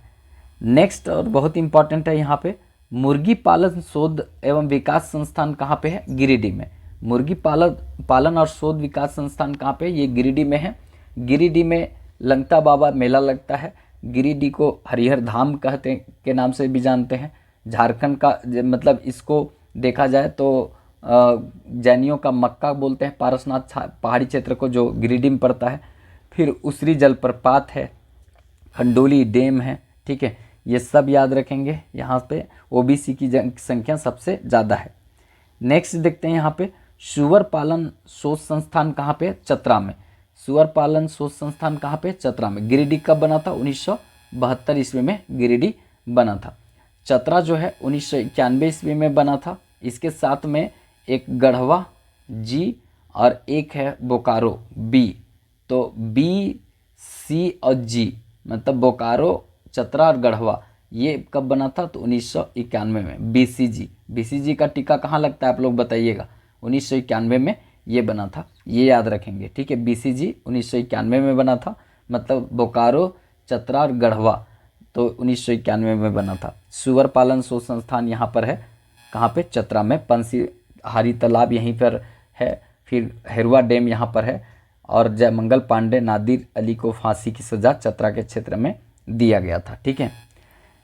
नेक्स्ट और बहुत इंपॉर्टेंट है यहाँ पे, मुर्गी पालन शोध एवं विकास संस्थान कहाँ पे है? गिरिडीह में। मुर्गी पालन और शोध विकास संस्थान कहाँ पे? ये गिरिडीह में है। गिरिडीह में लंगता बाबा मेला लगता है। गिरिडीह को हरिहर धाम कहते के नाम से भी जानते हैं। झारखंड का मतलब इसको देखा जाए तो जैनियों का मक्का बोलते हैं पारसनाथ पहाड़ी क्षेत्र को, जो गिरिडीह में पड़ता है। फिर उसरी जलप्रपात है, खंडोली डैम है। ठीक है, ये सब याद रखेंगे। यहाँ पे ओबीसी की संख्या सबसे ज़्यादा है। नेक्स्ट देखते हैं यहाँ पे, सुअर पालन शोध संस्थान कहाँ पे? चतरा में। सुअर पालन शोध संस्थान कहाँ पे? चतरा में। गिरिडीह कब बना था? 1972 ईस्वी में गिरिडीह बना था। चतरा जो है 1991 ईस्वी में बना था। इसके साथ में एक गढ़वा जी और एक है बोकारो बी। तो बी, सी और जी, मतलब बोकारो, चतरा और गढ़वा, ये कब बना था? तो 1991 में। बीसीजी का टीका कहाँ लगता है आप लोग बताइएगा? 1991 में ये बना था, ये याद रखेंगे। ठीक है, बीसीजी 1991 में बना था, मतलब बोकारो, चतरा और गढ़वा तो 1991 में बना था। सुअर पालन शोध संस्थान यहाँ पर है, कहाँ पे? चतरा में। पंसीहारी तालाब यहीं पर है। फिर हेरुआ डैम यहाँ पर है। और जयमंगल पांडे, नादिर अली को फांसी की सज़ा चतरा के क्षेत्र में दिया गया था। ठीक है,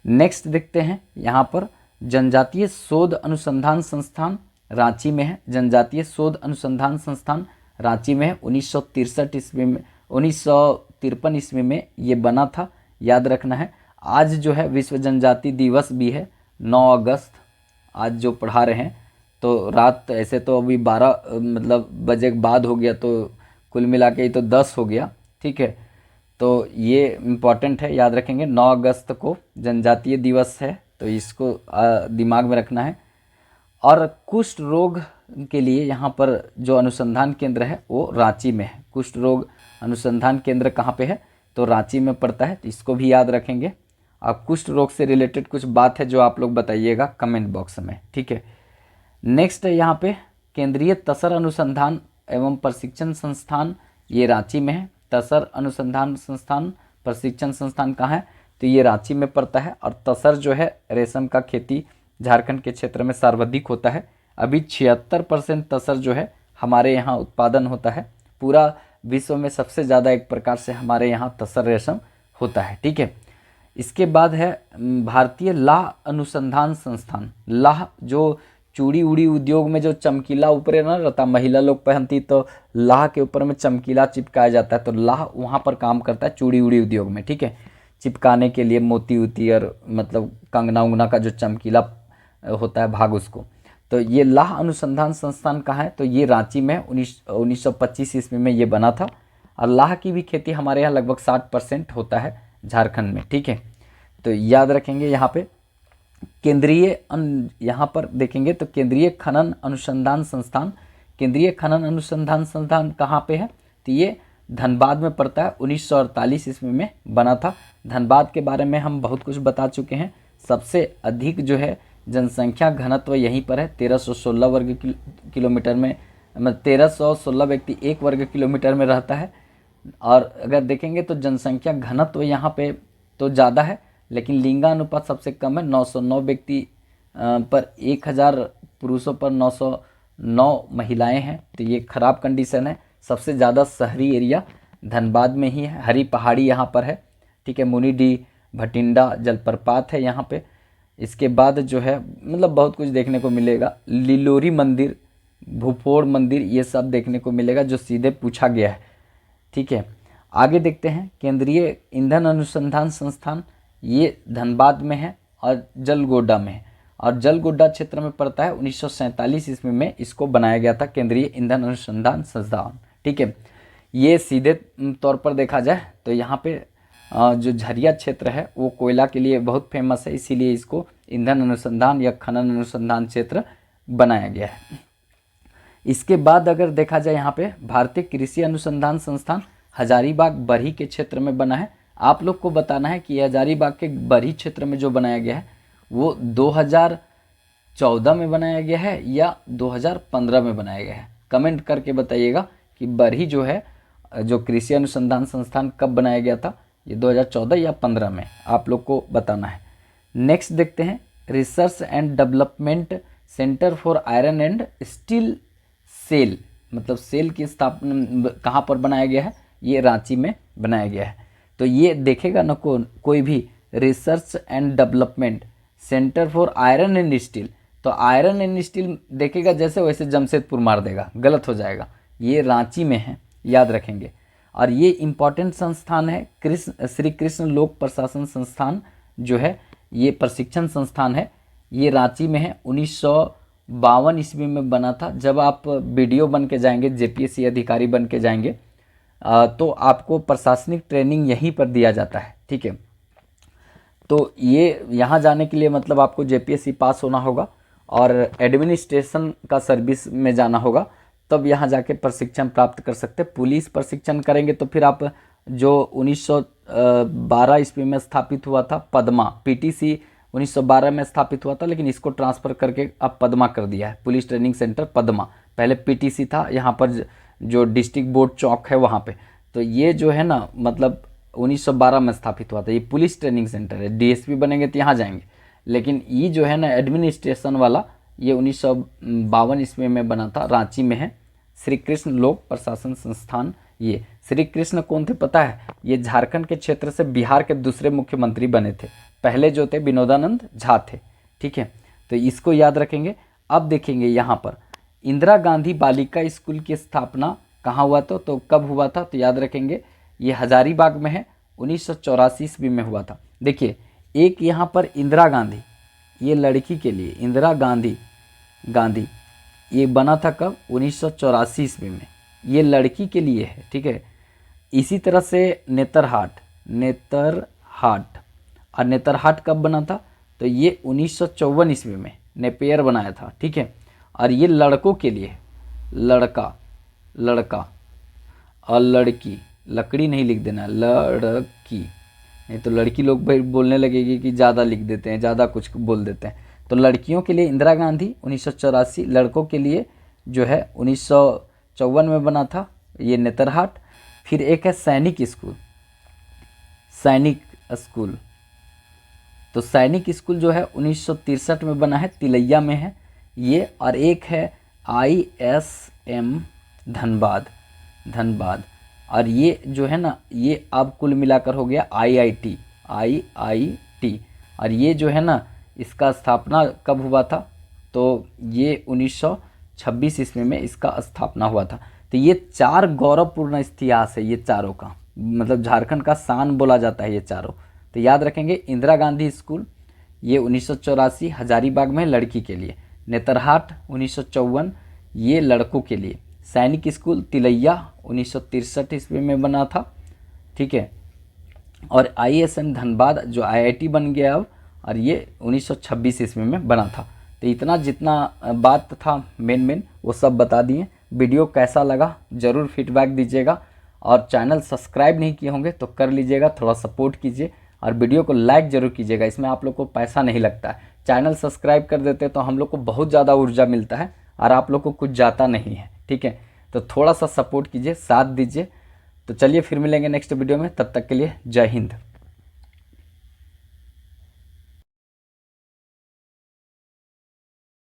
नेक्स्ट देखते हैं यहाँ पर, जनजातीय शोध अनुसंधान संस्थान रांची में है। जनजातीय शोध अनुसंधान संस्थान रांची में है। 1963 ईस्वी में, 1953 ईस्वी में ये बना था, याद रखना है। आज जो है विश्व जनजाति दिवस भी है, 9 अगस्त आज जो पढ़ा रहे हैं। तो रात ऐसे तो अभी 12 मतलब बजे के बाद हो गया, तो कुल मिला के ही तो 10 हो गया। ठीक है, तो ये इम्पॉर्टेंट है, याद रखेंगे। 9 अगस्त को जनजातीय दिवस है, तो इसको दिमाग में रखना है। और कुष्ठ रोग के लिए यहाँ पर जो अनुसंधान केंद्र है वो रांची में है। कुष्ठ रोग अनुसंधान केंद्र कहाँ पे है? तो रांची में पड़ता है, तो इसको भी याद रखेंगे। और कुष्ठ रोग से रिलेटेड कुछ बात है जो आप लोग बताइएगा कमेंट बॉक्स में। ठीक है, नेक्स्ट है यहाँ पे, केंद्रीय तसर अनुसंधान एवं प्रशिक्षण संस्थान, ये रांची में है। तसर अनुसंधान संस्थान प्रशिक्षण संस्थान कहाँ है? तो ये रांची में पड़ता है। और तसर जो है रेशम का खेती झारखंड के क्षेत्र में सर्वाधिक होता है। अभी 76% तसर जो है हमारे यहाँ उत्पादन होता है। पूरा विश्व में सबसे ज़्यादा एक प्रकार से हमारे यहाँ तसर रेशम होता है। ठीक है, इसके बाद है भारतीय लाह अनुसंधान संस्थान। लाह जो चूड़ी उड़ी उद्योग में जो चमकीला ऊपर ना रहता, महिला लोग पहनती, तो लाह के ऊपर में चमकीला चिपकाया जाता है, तो लाह वहाँ पर काम करता है चूड़ी उड़ी उद्योग में। ठीक है, चिपकाने के लिए मोती उती और मतलब कंगना उंगना का जो चमकीला होता है भाग, उसको। तो ये लाह अनुसंधान संस्थान कहाँ है? तो ये रांची में 1925 ईस्वी में ये बना था। और लाह की भी खेती हमारे यहाँ लगभग 60% होता है झारखंड में। ठीक है, तो याद रखेंगे। यहाँ पे केंद्रीय यहाँ पर देखेंगे तो केंद्रीय खनन अनुसंधान संस्थान। केंद्रीय खनन अनुसंधान संस्थान कहाँ पे है? तो ये धनबाद में पड़ता है, 1948 ईस्वी में बना था। धनबाद के बारे में हम बहुत कुछ बता चुके हैं। सबसे अधिक जो है जनसंख्या घनत्व यहीं पर है, 1316 वर्ग किलोमीटर में, मतलब 1316 व्यक्ति 1 वर्ग किलोमीटर में रहता है। और अगर देखेंगे तो जनसंख्या घनत्व यहाँ पे तो ज़्यादा है, लेकिन लिंगानुपात सबसे कम है, 909 व्यक्ति पर 1000 पुरुषों पर 909 महिलाएं हैं। तो ये खराब कंडीशन है। सबसे ज़्यादा शहरी एरिया धनबाद में ही है। हरी पहाड़ी यहाँ पर है, ठीक है। मुनिडी भटिंडा जलप्रपात है यहाँ पे। इसके बाद जो है मतलब बहुत कुछ देखने को मिलेगा। लिलोरी मंदिर, भूपोड़ मंदिर, ये सब देखने को मिलेगा जो सीधे पूछा गया है, ठीक है। आगे देखते हैं केंद्रीय ईंधन अनुसंधान संस्थान, ये धनबाद में है और जलगोडा में है, और जलगोडा क्षेत्र में पड़ता है। 1947 ईस्वी में इसको बनाया गया था केंद्रीय ईंधन अनुसंधान संस्थान, ठीक है। ये सीधे तौर पर देखा जाए तो यहाँ पे जो झरिया क्षेत्र है वो कोयला के लिए बहुत फेमस है, इसीलिए इसको ईंधन अनुसंधान या खनन अनुसंधान क्षेत्र बनाया गया है। इसके बाद अगर देखा जाए यहाँ पे भारतीय कृषि अनुसंधान संस्थान हजारीबाग बरही के क्षेत्र में बना है। आप लोग को बताना है कि हजारीबाग के बरही क्षेत्र में जो बनाया गया है वो 2014 में बनाया गया है या 2015 में बनाया गया है। कमेंट करके बताइएगा कि बरही जो है जो कृषि अनुसंधान संस्थान कब बनाया गया था, ये 2014 या 15 में, आप लोग को बताना है। नेक्स्ट देखते हैं research and development centre for iron and steel SAIL, मतलब सेल की स्थापना कहाँ पर बनाया गया है, ये रांची में बनाया गया है। तो ये देखेगा ना कोई भी research and development centre for iron and steel, तो आयरन एंड स्टील देखेगा जैसे वैसे जमशेदपुर मार देगा, गलत हो जाएगा। ये रांची में है, याद रखेंगे। और ये इम्पॉर्टेंट संस्थान है श्री कृष्ण लोक प्रशासन संस्थान जो है, ये प्रशिक्षण संस्थान है, ये रांची में है। 1952 ईस्वी में बना था। जब आप बीडीओ बन के जाएंगे, जेपीएससी अधिकारी बन के जाएंगे तो आपको प्रशासनिक ट्रेनिंग यहीं पर दिया जाता है, ठीक है। तो ये यहाँ जाने के लिए मतलब आपको जेपीएससी पास होना होगा और एडमिनिस्ट्रेशन का सर्विस में जाना होगा, तब यहाँ जाके प्रशिक्षण प्राप्त कर सकते हैं। पुलिस प्रशिक्षण करेंगे तो फिर आप जो 1912 ईस्वी में स्थापित हुआ था पद्मा, पीटीसी 1912 में स्थापित हुआ था, लेकिन इसको ट्रांसफ़र करके अब पद्मा कर दिया है, पुलिस ट्रेनिंग सेंटर पद्मा। पहले पीटीसी था, यहाँ पर जो डिस्ट्रिक्ट बोर्ड चौक है वहाँ पे। तो ये जो है ना मतलब 1912 में स्थापित हुआ था, ये पुलिस ट्रेनिंग सेंटर है। डीएसपी बनेंगे तो यहाँ जाएंगे, लेकिन ये जो है ना एडमिनिस्ट्रेशन वाला, ये 1952 ईस्वी में बना था, रांची में है। श्री कृष्ण लोक प्रशासन संस्थान। ये श्री कृष्ण कौन थे पता है? ये झारखंड के क्षेत्र से बिहार के दूसरे मुख्यमंत्री बने थे। पहले जो थे विनोदानंद झा थे, ठीक है। तो इसको याद रखेंगे। अब देखेंगे यहाँ पर इंदिरा गांधी बालिका स्कूल की स्थापना कहाँ हुआ था, तो कब हुआ था, तो याद रखेंगे ये हजारीबाग में है, 1984 ईस्वी में हुआ था। देखिए एक यहाँ पर इंदिरा गांधी, ये लड़की के लिए इंदिरा गांधी ये बना था कब, 1984 ईस्वी में, ये लड़की के लिए है, ठीक है। इसी तरह से नेतरहाट और नेतरहाट कब बना था, तो ये 1954 ईस्वी में नेपियर बनाया था, ठीक है। और ये लड़कों के लिए, लड़का और लड़की, लकड़ी नहीं लिख देना, लड़की, नहीं तो लड़की लोग भाई बोलने लगेगी कि ज़्यादा लिख देते हैं, ज़्यादा कुछ बोल देते हैं। तो लड़कियों के लिए इंदिरा गांधी 1984, लड़कों के लिए जो है 1954 में बना था ये नेतरहाट। फिर एक है सैनिक स्कूल, तो सैनिक स्कूल जो है 1963 में बना है, तिलैया में है ये। और एक है ISM धनबाद, और ये जो है ना ये अब कुल मिलाकर हो गया IIT। और ये जो है ना इसका स्थापना कब हुआ था, तो ये 1926 ईस्वी में इसका स्थापना हुआ था। तो ये 4 गौरवपूर्ण इतिहास है ये चारों का, मतलब झारखंड का शान बोला जाता है ये चारों। तो याद रखेंगे इंदिरा गांधी स्कूल ये 1984 हजारीबाग में लड़की के लिए, नेतरहाट 1954 ये लड़कों के लिए, सैनिक स्कूल तिलैया 1963 ईस्वी में बना था, ठीक है। और ISM धनबाद जो IIT बन गया अब, और ये 1926 ईस्वी में बना था। तो इतना जितना बात था मेन वो सब बता दिए। वीडियो कैसा लगा ज़रूर फीडबैक दीजिएगा, और चैनल सब्सक्राइब नहीं किए होंगे तो कर लीजिएगा, थोड़ा सपोर्ट कीजिए और वीडियो को लाइक ज़रूर कीजिएगा। इसमें आप लोग को पैसा नहीं लगता है, चैनल सब्सक्राइब कर देते तो हम लोग को बहुत ज़्यादा ऊर्जा मिलता है और आप लोग को कुछ जाता नहीं है, ठीक है। तो थोड़ा सा सपोर्ट कीजिए, साथ दीजिए। तो चलिए फिर मिलेंगे नेक्स्ट वीडियो में, तब तक के लिए जय हिंद।